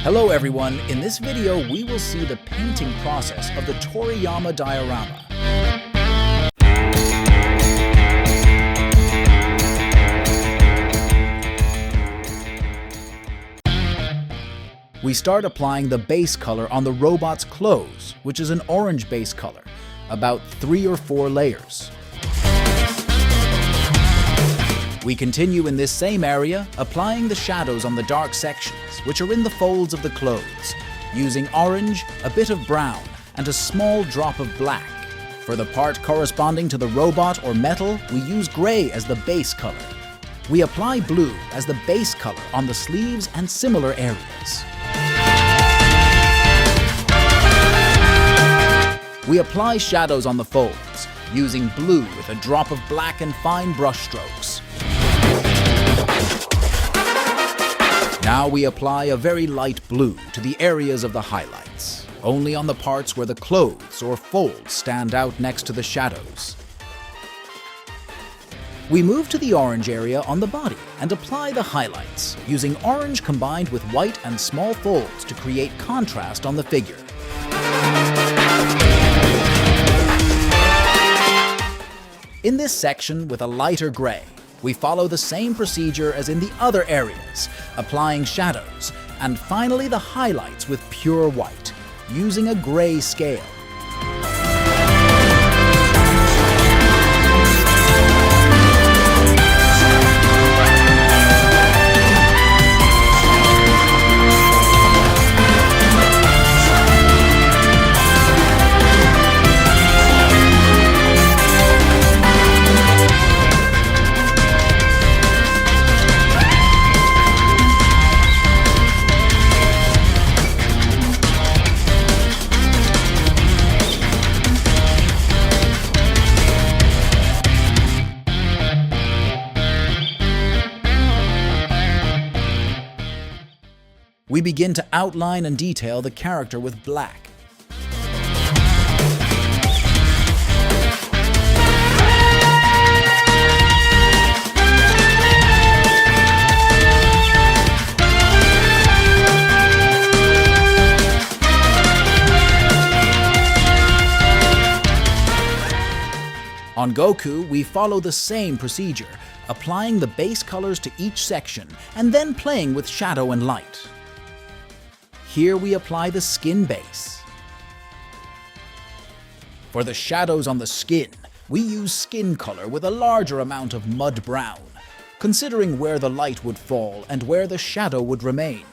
Hello everyone, in this video we will see the painting process of the Toriyama diorama. We start applying the base color on the robot's clothes, which is an orange base color, about 3 or 4 layers. We continue in this same area, applying the shadows on the dark sections, which are in the folds of the clothes, using orange, a bit of brown, and a small drop of black. For the part corresponding to the robot or metal, we use gray as the base color. We apply blue as the base color on the sleeves and similar areas. We apply shadows on the folds, using blue with a drop of black and fine brush strokes. Now we apply a very light blue to the areas of the highlights, only on the parts where the clothes or folds stand out next to the shadows. We move to the orange area on the body and apply the highlights, using orange combined with white and small folds to create contrast on the figure. In this section with a lighter gray, we follow the same procedure as in the other areas, applying shadows, and finally the highlights with pure white, using a gray scale. We begin to outline and detail the character with black. On Goku, we follow the same procedure, applying the base colors to each section and then playing with shadow and light. Here we apply the skin base. For the shadows on the skin, we use skin color with a larger amount of mud brown, considering where the light would fall and where the shadow would remain.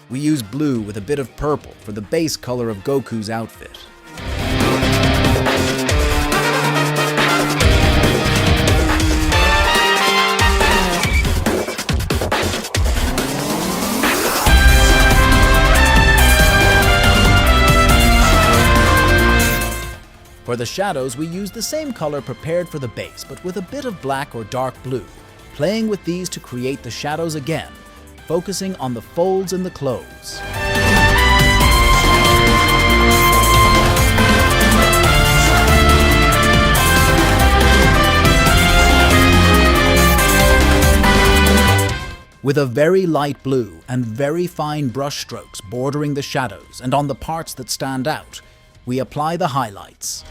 We use blue with a bit of purple for the base color of Goku's outfit. For the shadows, we use the same color prepared for the base, but with a bit of black or dark blue, playing with these to create the shadows again, focusing on the folds in the clothes. With a very light blue and very fine brush strokes bordering the shadows and on the parts that stand out, we apply the highlights.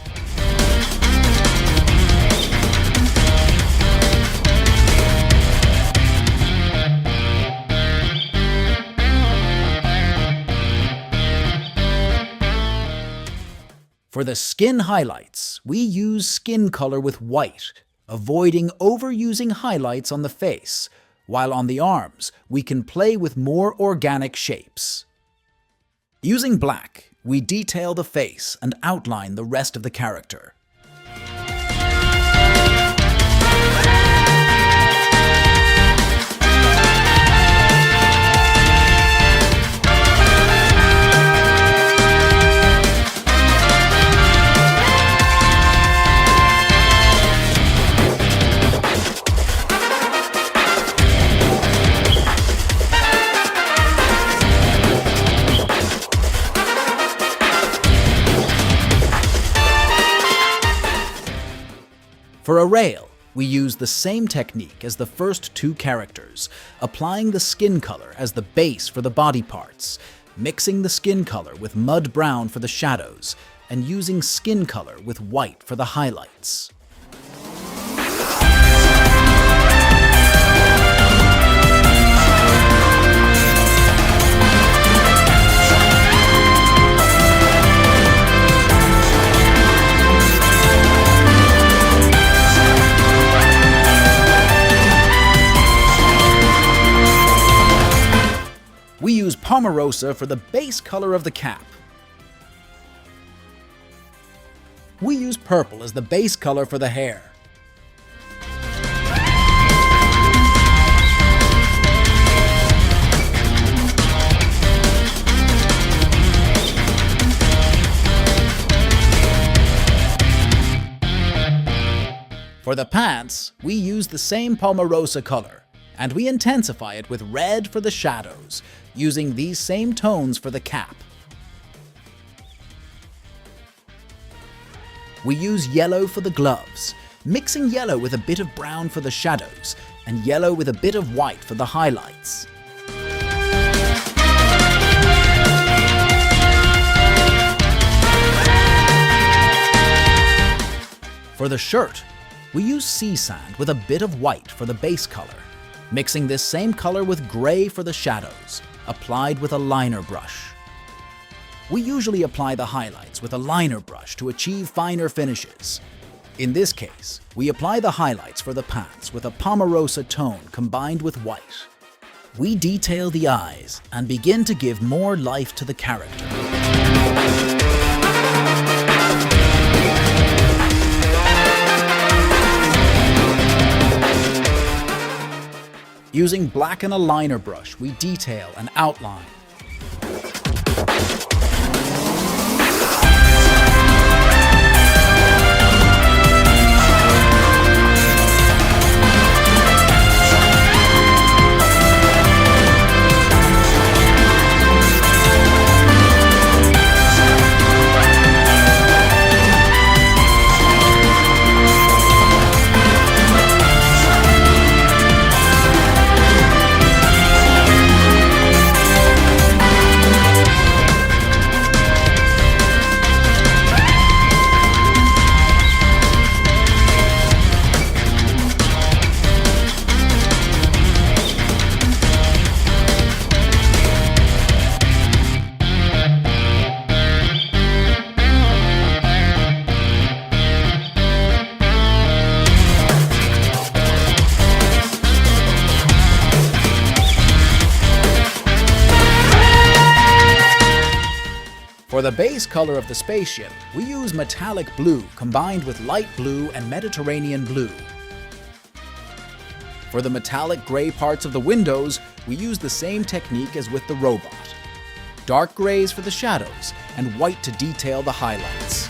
For the skin highlights, we use skin color with white, avoiding overusing highlights on the face, while on the arms, we can play with more organic shapes. Using black, we detail the face and outline the rest of the character. For a rail, we use the same technique as the first two characters, applying the skin color as the base for the body parts, mixing the skin color with mud brown for the shadows, and using skin color with white for the highlights. We use Pomarosa for the base color of the cap. We use purple as the base color for the hair. For the pants, we use the same Pomarosa color, and we intensify it with red for the shadows, using these same tones for the cap. We use yellow for the gloves, mixing yellow with a bit of brown for the shadows, and yellow with a bit of white for the highlights. For the shirt, we use sea sand with a bit of white for the base color, mixing this same color with gray for the shadows, applied with a liner brush. We usually apply the highlights with a liner brush to achieve finer finishes. In this case, we apply the highlights for the pants with a Pomarosa tone combined with white. We detail the eyes and begin to give more life to the character. Using black and a liner brush, we detail and outline. For the base color of the spaceship, we use metallic blue combined with light blue and Mediterranean blue. For the metallic gray parts of the windows, we use the same technique as with the robot. Dark grays for the shadows and white to detail the highlights.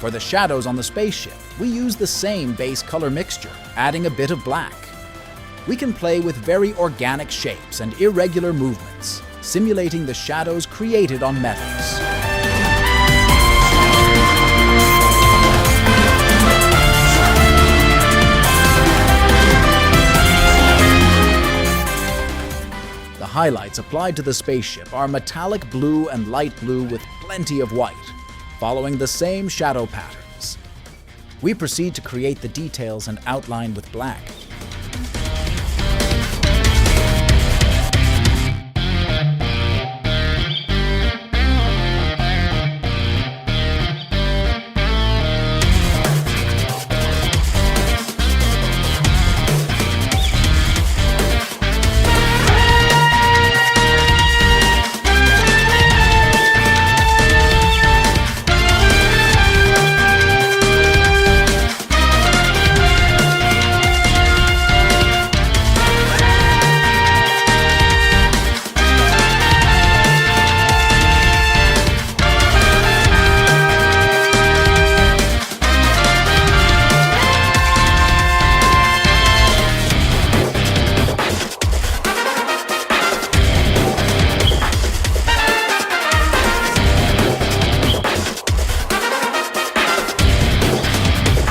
For the shadows on the spaceship, we use the same base color mixture, adding a bit of black. We can play with very organic shapes and irregular movements, simulating the shadows created on metals. The highlights applied to the spaceship are metallic blue and light blue with plenty of white, following the same shadow patterns. We proceed to create the details and outline with black.